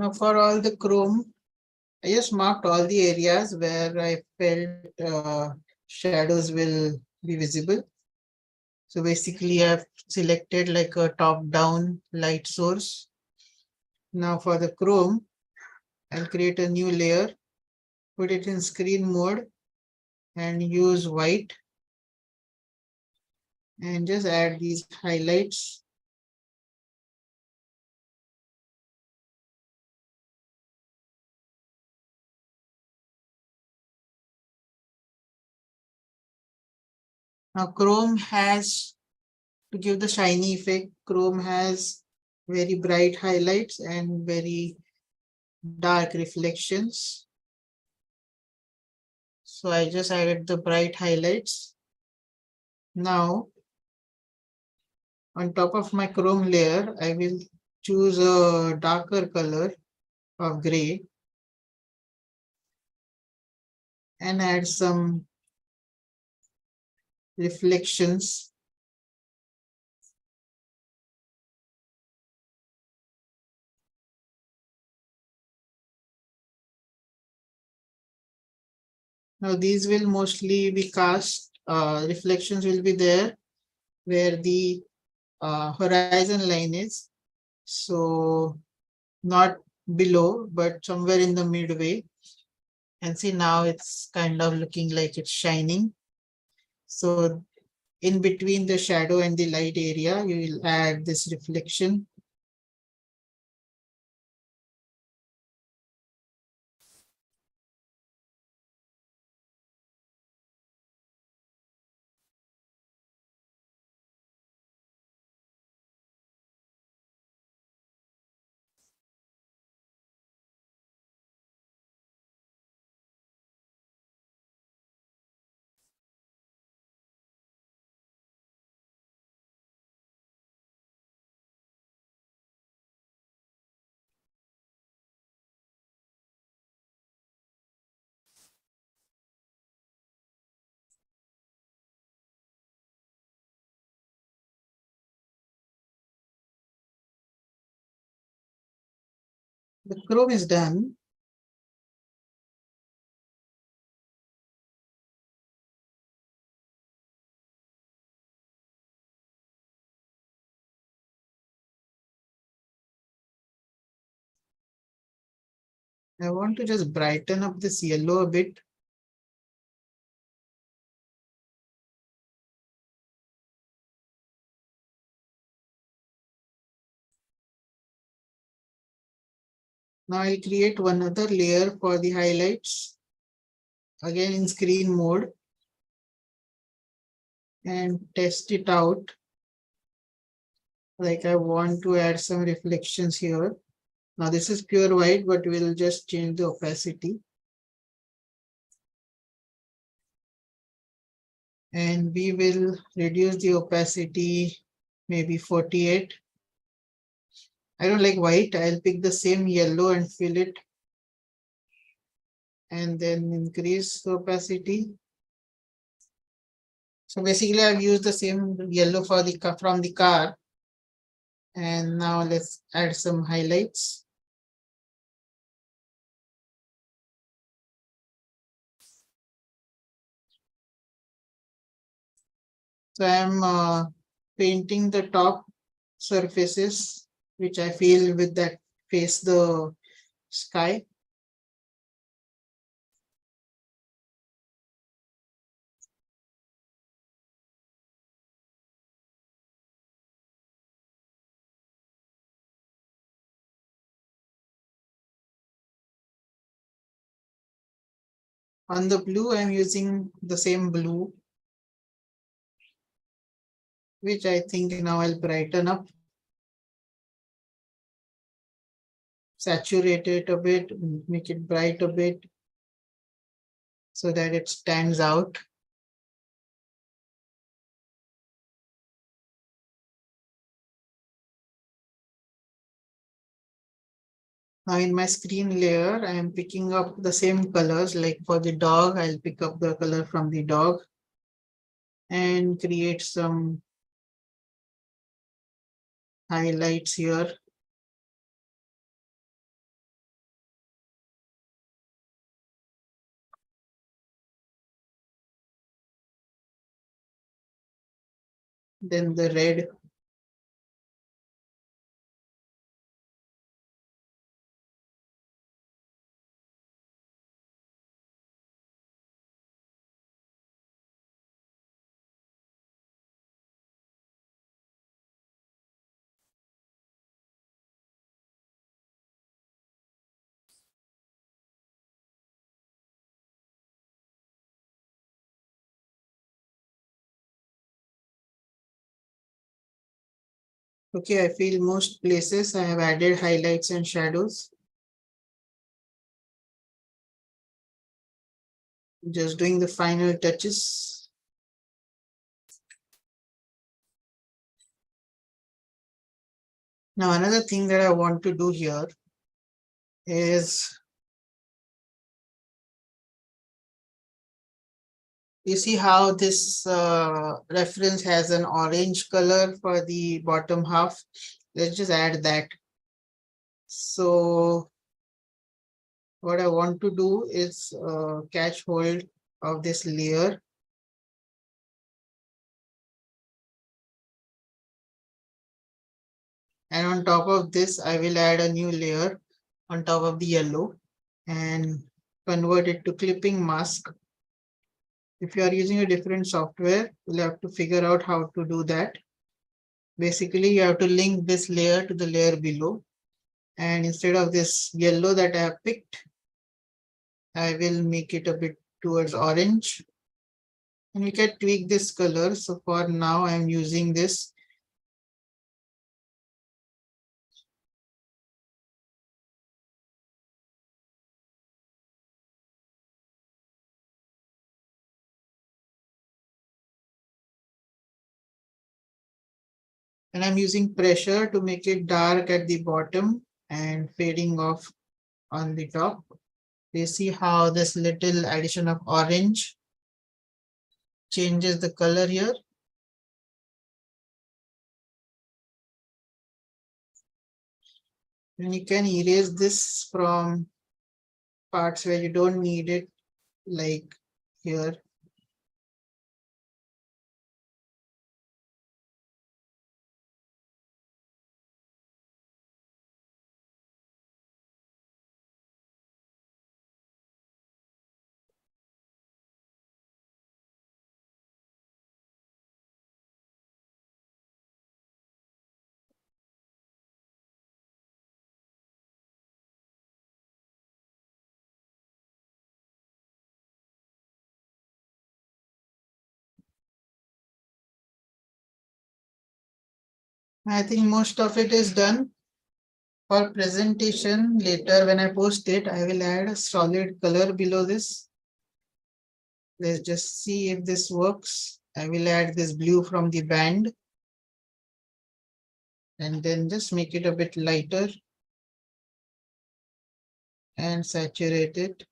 Now for all the chrome, I just marked all the areas where I felt shadows will be visible. So basically I've selected like a top-down light source. Now for the chrome, I'll create a new layer, put it in screen mode and use white and just add these highlights. Now Chrome has, to give the shiny effect, Chrome has very bright highlights and very dark reflections. So I just added the bright highlights. Now, on top of my Chrome layer, I will choose a darker color of gray and add some reflections. Now these will mostly be cast, reflections will be there where the horizon line is. So not below, but somewhere in the midway. And see now it's kind of looking like it's shining. So in between the shadow and the light area, you will add this reflection. The Chrome is done. I want to just brighten up this yellow a bit. Now I'll create one other layer for the highlights, again in screen mode, and test it out. Like I want to add some reflections here. Now this is pure white, but we'll just change the opacity. And we will reduce the opacity, maybe 48. I don't like white. I'll pick the same yellow and fill it. And then increase the opacity. So basically I've used the same yellow for the from the car. And now let's add some highlights. So I'm painting the top surfaces, which I feel with that face the sky. On the blue, I'm using the same blue, which I think now I'll brighten up. Saturate it a bit, make it bright a bit so that it stands out. Now in my screen layer, I am picking up the same colors. Like for the dog, I'll pick up the color from the dog and create some highlights here. then the red. Okay, I feel most places I have added highlights and shadows. Just doing the final touches. Now, another thing that I want to do here is, you see how this reference has an orange color for the bottom half. Let's just add that. So what I want to do is catch hold of this layer. And on top of this, I will add a new layer on top of the yellow and convert it to clipping mask. If you are using a different software, you'll have to figure out how to do that. Basically, you have to link this layer to the layer below. And instead of this yellow that I have picked, I will make it a bit towards orange. And we can tweak this color. So for now, I'm using this. And I'm using pressure to make it dark at the bottom and fading off on the top. You see how this little addition of orange changes the color here. And you can erase this from parts where you don't need it, like here. I think most of it is done. For presentation later, when I post it, I will add a solid color below this. Let's just see if this works. I will add this blue from the band and then just make it a bit lighter and saturate it.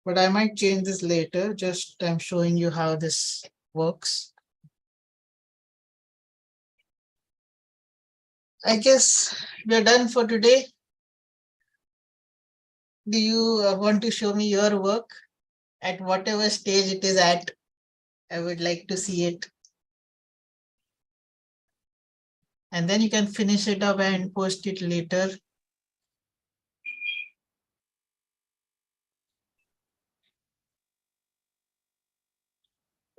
But I might change this later. Just I'm showing you how this works. I guess we're done for today. Do you want to show me your work at whatever stage it is at? I would like to see it. And then you can finish it up and post it later.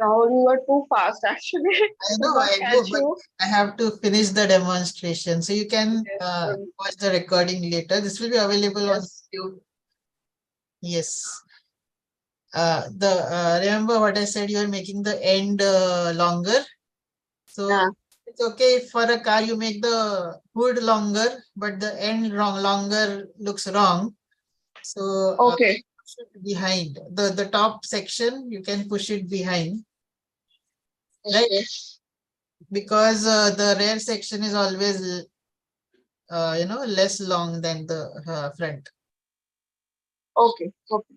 Rahul, you were too fast actually. I Could know not I catch do, but you. I have to finish the demonstration. So you can Yes, watch the recording later. This will be available on yes. YouTube. Yes. Remember what I said, you're making the end longer. So Yeah. it's okay if for a car you make the hood longer, but the end longer looks wrong. So Okay. push it behind the top section, you can push it behind, right? Okay. Because the rear section is always less long than the front. Okay. Okay.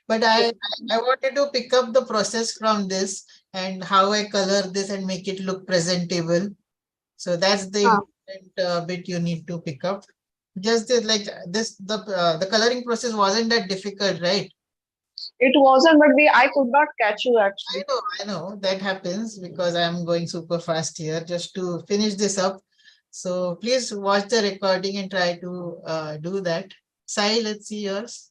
But I wanted to pick up the process from this and how I color this and make it look presentable. So that's the Ah, important bit you need to pick up. Just like this, the coloring process wasn't that difficult, right? It wasn't, but I could not catch you actually. I know that happens because I'm going super fast here just to finish this up. So please watch the recording and try to do that. Sai, let's see yours.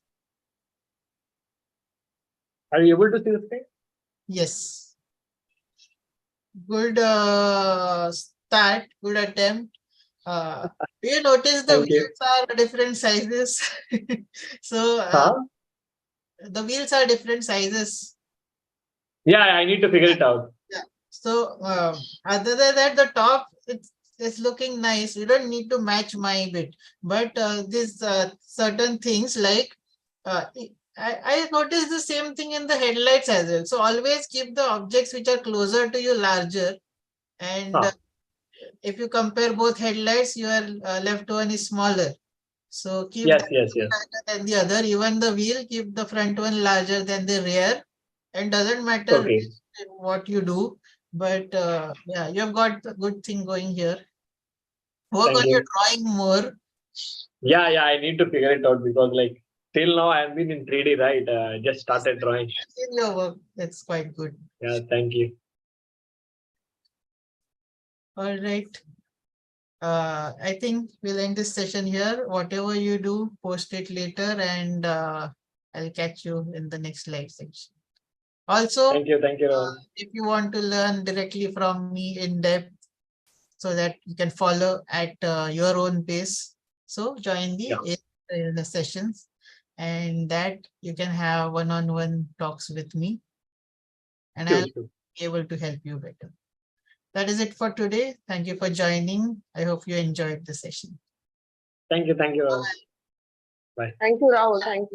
Are you able to see the screen? Yes. Good start, good attempt. Do you notice the Thank you. wheels are different sizes? So Huh? the wheels are different sizes. Yeah, I need to figure it out. Yeah. So other than that, the top it's looking nice. You don't need to match my bit, but these certain things like I noticed the same thing in the headlights as well. So always keep the objects which are closer to you larger, and Huh. if you compare both headlights, your left one is smaller. So keep Yes, that yes, yes. larger than the other. Even the wheel, keep the front one larger than the rear, and doesn't matter Okay. what you do. But yeah, you have got a good thing going here. Work Thank on your you. drawing more. Yeah, yeah, I need to figure it out because like till now I've been in 3D, right? Just started drawing. In your work. That's quite good. Yeah, thank you. All right. I think we'll end this session here. Whatever you do, post it later, and I'll catch you in the next live section. Also, Thank you, Rahul. if you want to learn directly from me in depth, so that you can follow at your own pace, so join Yeah. the sessions, and that you can have one-on-one talks with me, and Sure, I'll sure. be able to help you better. That is it for today. Thank you for joining. I hope you enjoyed the session. Thank you, Rahul. Bye. Thank you, Rahul. Thank you.